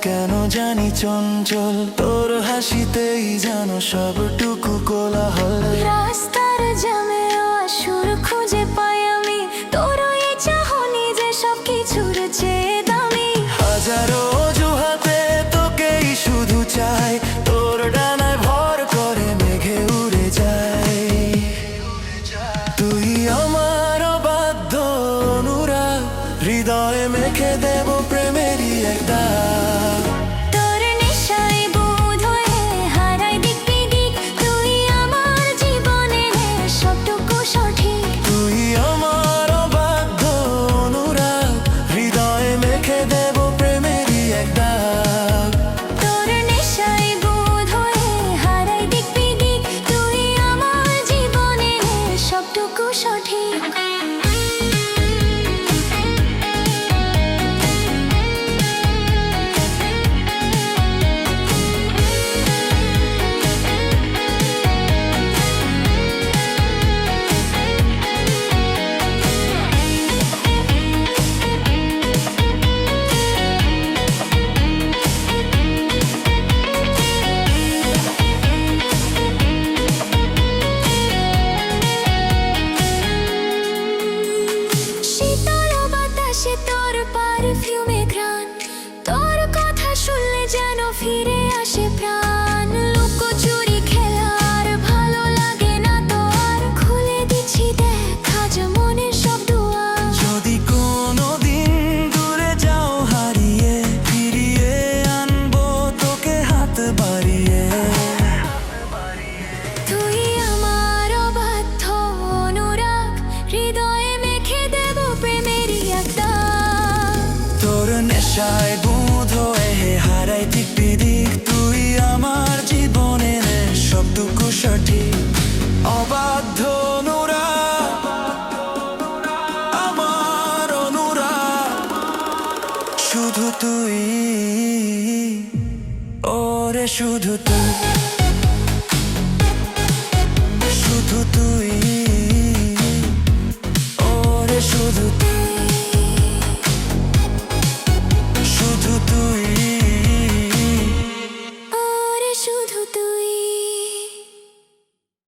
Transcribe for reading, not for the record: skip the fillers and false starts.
কেন জানি চঞ্চল, তোর হাসিতেই জানো সবটুকু কোলাহল। রাস্তার জ্যামে সুর খুঁজে পাই আমি, তোর এই চাহনি যে সব কিছুর চেয়ে দামি। হাজারো অজুহাতে তোকেই শুধু চাই, তোর ডানায় ভর করে মেঘে উড়ে যায়। তুই আমার অবাধ্য অনুরাগ, হৃদয়ে মেখে দেব প্রেমেরই এক দাগ। তোর নেশায় বোধ হয়ে হারাই দিক বিদিক, তুই আমার জীবনের সবটুকু সঠিক। তুই আমার অবাধ্য অনুরাগ, হৃদয়ে মেখে দেব প্রেমেরই এক দাগ। তোর নেশায় বোধ হয়ে হারাই দিক বিদিক, তুই আমার জীবনের সবটুকু সঠিক। শীতল বাতাসে তোর পারফিউমে ঘ্রাণ, তোর কথা শুনলে যেন ফিরে আসে প্রাণ। লুকোচুরি খেলার ভালো লাগে না তো আর, খুলে দিচ্ছি দেখ আজ মনের সব দুয়ার। যদি কোনোদিন দূরে যাও হারিয়ে, ফিরিয়ে আনবো তোকে হাত বাড়িয়ে। তুই আমার অবাধ্য অনুরাগ, হৃদয়ে মেখে দেব প্রেমেরই এক দাগ। তোর নেশায় বুঁদ হয়ে হারাই দিক বিদিক, তুই আমার জীবনের সবটুকু সঠিক। অবাধ্য